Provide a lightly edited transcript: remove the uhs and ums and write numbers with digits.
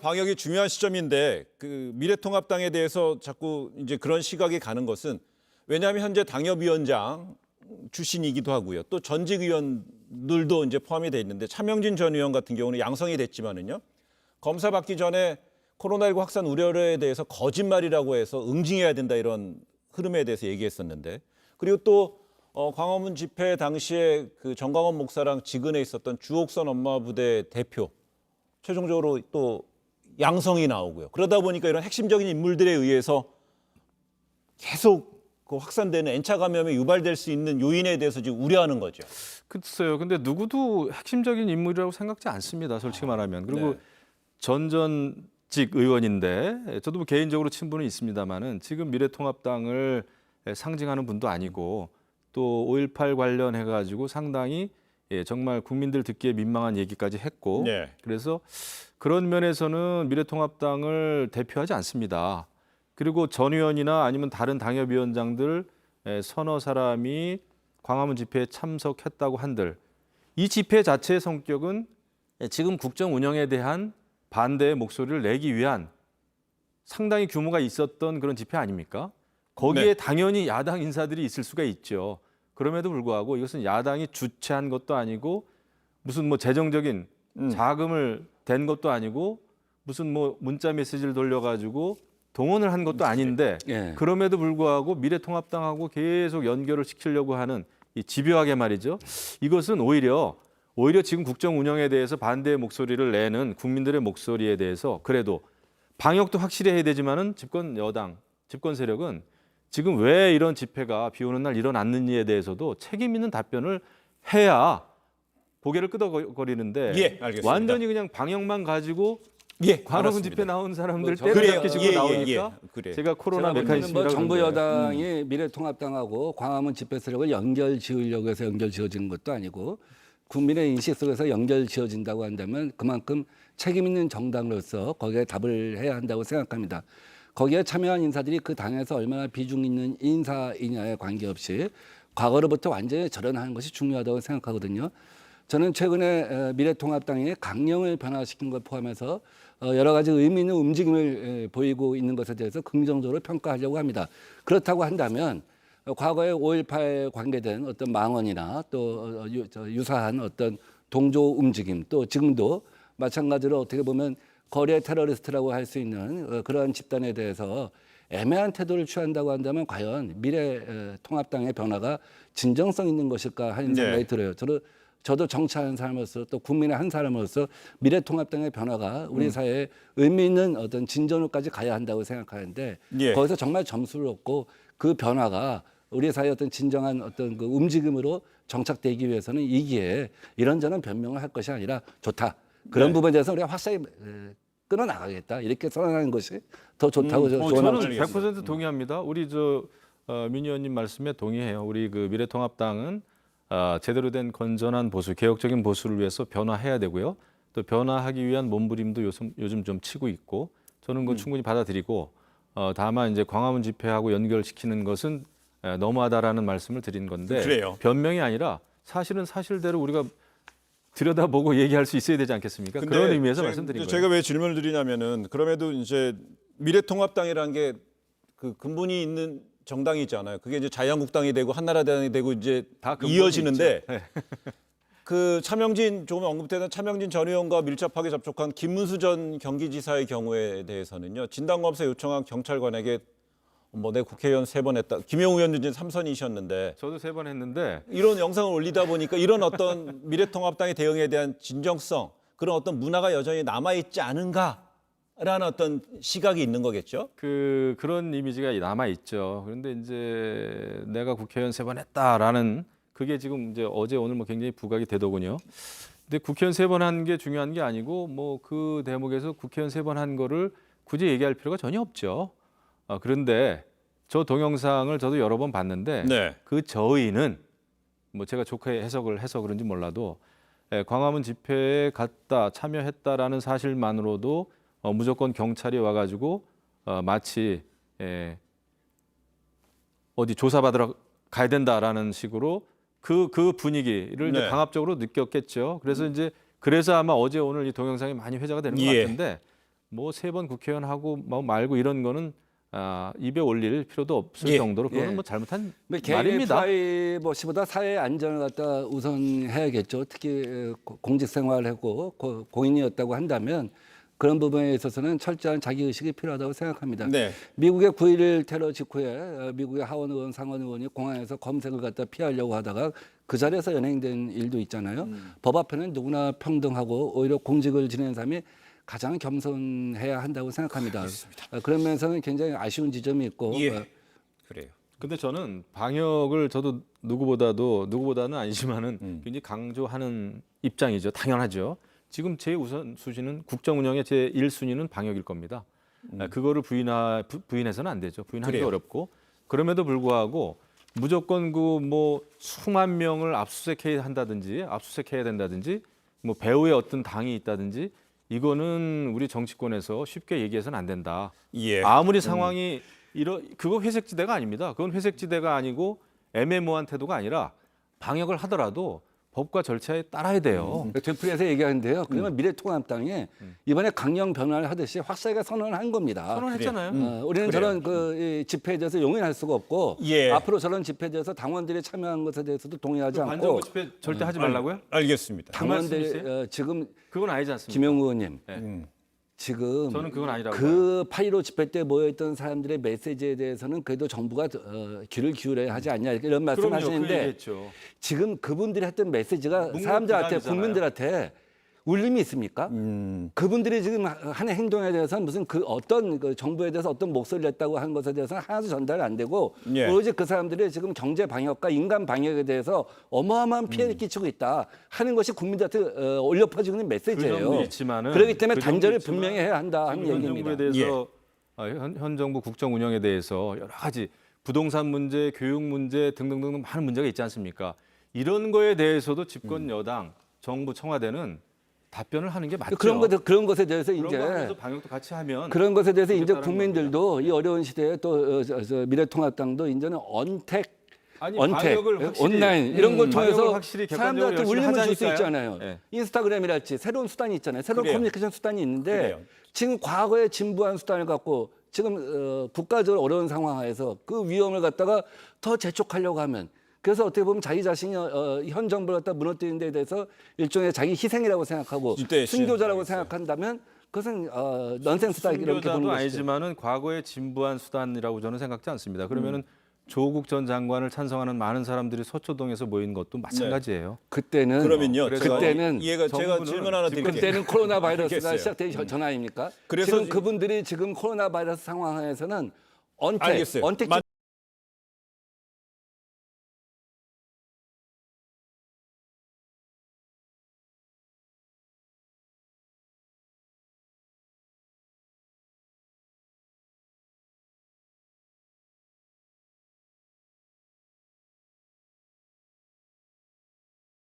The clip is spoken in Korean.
방역이 중요한 시점인데 그 미래통합당에 대해서 자꾸 이제 그런 시각이 가는 것은 왜냐하면 현재 당협위원장 출신이기도 하고요. 또 전직 의원들도 이제 포함이 돼 있는데 차명진 전 의원 같은 경우는 양성이 됐지만은요. 검사 받기 전에 코로나19 확산 우려에 대해서 거짓말이라고 해서 응징해야 된다 이런 흐름에 대해서 얘기했었는데 그리고 또 광화문 집회 당시에 그 정광훈 목사랑 직은에 있었던 주옥선 엄마부대 대표 최종적으로 또 양성이 나오고요. 그러다 보니까 이런 핵심적인 인물들에 의해서 계속 그 확산되는 N차 감염에 유발될 수 있는 요인에 대해서 지금 우려하는 거죠. 글쎄요. 근데 누구도 핵심적인 인물이라고 생각지 않습니다. 솔직히 말하면. 그리고 네. 전직 의원인데 저도 뭐 개인적으로 친분은 있습니다만은 지금 미래통합당을 상징하는 분도 아니고 또 5.18 관련해 가지고 상당히 정말 국민들 듣기에 민망한 얘기까지 했고 네. 그래서 그런 면에서는 미래통합당을 대표하지 않습니다. 그리고 전 의원이나 아니면 다른 당협위원장들 서너 사람이 광화문 집회에 참석했다고 한들 이 집회 자체의 성격은 지금 국정 운영에 대한 반대의 목소리를 내기 위한 상당히 규모가 있었던 그런 집회 아닙니까? 거기에 네. 당연히 야당 인사들이 있을 수가 있죠. 그럼에도 불구하고 이것은 야당이 주최한 것도 아니고 무슨 뭐 재정적인 자금을 댄 것도 아니고 무슨 뭐 문자 메시지를 돌려가지고 동원을 한 것도 아닌데 예. 그럼에도 불구하고 미래통합당하고 계속 연결을 시키려고 하는 이 집요하게 말이죠. 이것은 오히려 지금 국정 운영에 대해서 반대의 목소리를 내는 국민들의 목소리에 대해서 그래도 방역도 확실히 해야 되지만은 집권 여당, 집권 세력은 지금 왜 이런 집회가 비 오는 날 일어났는지에 대해서도 책임 있는 답변을 해야 고개를 끄덕거리는데 예, 알겠습니다. 완전히 그냥 방역만 가지고 예, 광화문 알았습니다. 집회 나온 사람들 그래요. 때려잡기 식으로 예, 예, 나오니까 예. 그래요. 제가 코로나 제가 보기에는 뭐 메커니즘이라고 정부 그러는데. 여당이 미래통합당하고 광화문 집회 세력을 연결 지으려고 해서 연결 지어지는 것도 아니고 국민의 인식 속에서 연결 지어진다고 한다면 그만큼 책임 있는 정당으로서 거기에 답을 해야 한다고 생각합니다. 거기에 참여한 인사들이 그 당에서 얼마나 비중 있는 인사이냐에 관계없이 과거로부터 완전히 절연하는 것이 중요하다고 생각하거든요. 저는 최근에 미래통합당이 강령을 변화시킨 것 포함해서 여러 가지 의미 있는 움직임을 보이고 있는 것에 대해서 긍정적으로 평가하려고 합니다. 그렇다고 한다면 과거에 5.18 관계된 어떤 망언이나 또 유사한 어떤 동조 움직임 또 지금도 마찬가지로 어떻게 보면 거래 테러리스트라고 할 수 있는 그러한 집단에 대해서 애매한 태도를 취한다고 한다면 과연 미래통합당의 변화가 진정성 있는 것일까 하는 생각이 들어요. 저도 정치하는 사람으로서 또 국민의 한 사람으로서 미래통합당의 변화가 우리 사회에 의미 있는 어떤 진전으로까지 가야 한다고 생각하는데 예. 거기서 정말 점수를 얻고 그 변화가 우리 사회의 어떤 진정한 어떤 그 움직임으로 정착되기 위해서는 이 기회에 이런저런 변명을 할 것이 아니라 좋다. 그런 네. 부분에 대해서 우리가 확실히 끊어나가겠다. 이렇게 선언하는 것이 더 좋다고 저는 조언하고 100% 동의합니다. 우리 민 의원님 말씀에 동의해요. 우리 그 미래통합당은 제대로 된 건전한 보수, 개혁적인 보수를 위해서 변화해야 되고요. 또 변화하기 위한 몸부림도 요즘 좀 치고 있고 저는 그거 충분히 받아들이고 다만 이제 광화문 집회하고 연결시키는 것은 너무하다라는 말씀을 드린 건데 그래요. 변명이 아니라 사실은 사실대로 우리가 들여다보고 얘기할 수 있어야 되지 않겠습니까? 근데 그런 의미에서 말씀드린 거예요. 제가 왜 질문을 드리냐면은 그럼에도 이제 미래통합당이라는 게 그 근본이 있는 정당이 있잖아요. 그게 이제 자유한국당이 되고 한나라당이 되고 이제 다 근본이 이어지는데 있죠. 네. 그 차명진 조금 언급되던 차명진 전 의원과 밀접하게 접촉한 김문수 전 경기지사의 경우에 대해서는요. 진단검사 요청한 경찰관에게 뭐 내 국회의원 3번 했다. 김영우 의원도 이제 3선이셨는데 저도 3번 했는데 이런 영상을 올리다 보니까 이런 어떤 미래통합당의 대응에 대한 진정성 그런 어떤 문화가 여전히 남아있지 않은가라는 어떤 시각이 있는 거겠죠. 그런 이미지가 남아 있죠. 그런데 이제 내가 국회의원 3번 했다라는 그게 지금 이제 어제 오늘 뭐 굉장히 부각이 되더군요. 근데 국회의원 3번 한 게 중요한 게 아니고 뭐 그 대목에서 국회의원 3번 한 거를 굳이 얘기할 필요가 전혀 없죠. 그런데 저 동영상을 저도 여러 번 봤는데 네. 그 저의는 뭐 제가 좋게 해석을 해서 그런지 몰라도 광화문 집회에 갔다 참여했다라는 사실만으로도 무조건 경찰이 와가지고 마치 어디 조사받으러 가야 된다라는 식으로 그 분위기를 이제 네. 강압적으로 느꼈겠죠. 그래서 이제 그래서 아마 어제 오늘 이 동영상이 많이 회자가 되는 것 예. 같은데 뭐 3번 국회의원 하고 뭐 말고 이런 거는 입에 올릴 필요도 없을 예. 정도로 그거는 예. 뭐 잘못한 개인의 말입니다. 프라이버시보다 사회 안전을 갖다 우선해야겠죠. 특히 공직 생활하고 공인이었다고 한다면 그런 부분에 있어서는 철저한 자기 의식이 필요하다고 생각합니다. 네. 미국의 9.11 테러 직후에 미국의 하원 의원, 상원 의원이 공항에서 검색을 갖다 피하려고 하다가 그 자리에서 연행된 일도 있잖아요. 법 앞에는 누구나 평등하고 오히려 공직을 지내는 사람이 가장 겸손해야 한다고 생각합니다. 그런 면에서는 굉장히 아쉬운 지점이 있고 예. 그래요. 근데 저는 방역을 저도 누구보다는 아니지만은 굉장히 강조하는 입장이죠. 당연하죠. 지금 제 우선 수준은 국정 운영의 제 1순위는 방역일 겁니다. 그거를 부인해서는 안 되죠. 부인하기 그래요. 어렵고 그럼에도 불구하고 무조건 그 뭐 수만 명을 압수수색해야 된다든지 뭐 배후에 어떤 당이 있다든지 이거는 우리 정치권에서 쉽게 얘기해서는 안 된다. 예. 아무리 상황이 그거 회색지대가 아닙니다. 그건 회색지대가 아니고 애매모호한 태도가 아니라 방역을 하더라도 법과 절차에 따라야 돼요. 되풀이해서 얘기하는데요. 그러면 미래통합당이 이번에 강령 변화를 하듯이 확실하게 선언을 한 겁니다. 선언했잖아요. 우리는 그래요. 저런 이 집회에 대해서 용인할 수가 없고 예. 앞으로 저런 집회에 대해서 당원들이 참여한 것에 대해서도 동의하지 않고 반정부 집회 절대 하지 말라고요? 알겠습니다. 당원들이 말씀이세요? 지금 그건 아니지 않습니까? 김영우 의원님 네. 지금 저는 그건 아니라고 그 8.15 집회 때 모여있던 사람들의 메시지에 대해서는 그래도 정부가 귀를 기울여야 하지 않냐 이런 그럼요. 그 말씀하시는데 얘기했죠. 지금 그분들이 했던 메시지가 묵묵 사람들한테 부담이잖아요. 국민들한테 울림이 있습니까? 그분들이 지금 하는 행동에 대해서는 무슨 그 어떤 그 정부에 대해서 어떤 목소리를 냈다고 하는 것에 대해서는 하나도 전달이 안 되고 예. 오로지 그 사람들이 지금 경제 방역과 인간 방역에 대해서 어마어마한 피해를 끼치고 있다 하는 것이 국민들한테 올려 퍼지고 있는 그 메시지예요. 정도 있지만은 그렇기 때문에 그 정도 단절을 있지만 분명히 해야 한다 하는 지금 현 얘기입니다. 정부에 대해서 현 정부 국정 운영에 대해서 여러 가지 부동산 문제, 교육 문제 등등등 많은 문제가 있지 않습니까? 이런 거에 대해서도 집권 여당, 정부, 청와대는 답변을 하는 게 맞죠. 그런 것에 대해서 그런 거 이제 하면서 방역도 같이 하면 그런 것에 대해서 이제 따르는 국민들도 이 어려운 시대에 또 미래통합당도 이제는 방역을 확실히 온라인 이런 걸 방역을 통해서 확실히 사람들한테 객관적으로 울림을 줄 수 하자니까요. 있잖아요. 네. 인스타그램이랄지 새로운 수단이 있잖아요. 새로운 그래요. 커뮤니케이션 수단이 있는데 그래요. 지금 과거에 진부한 수단을 갖고 지금 국가적으로 어려운 상황에서 그 위험을 갖다가 더 재촉하려고 하면 그래서 어떻게 보면 자기 자신이 현 정부를 갖다 무너뜨리는 데 대해서 일종의 자기 희생이라고 생각하고 이때 순교자라고 알겠어요. 생각한다면 그것은 넌센스다 이렇게 보는 순교자도 것이죠. 아니지만은 과거의 진부한 수단이라고 저는 생각지 않습니다. 그러면은 조국 전 장관을 찬성하는 많은 사람들이 서초동에서 모인 것도 마찬가지예요. 그때는 그러면요. 그때는 제가 정부는 질문 하나 드릴게요. 그때는 코로나 바이러스가 알겠어요. 시작되기 전 아닙니까? 그래서 지금 지금- 그분들이 지금 코로나 바이러스 상황에서는 알겠어요. 언택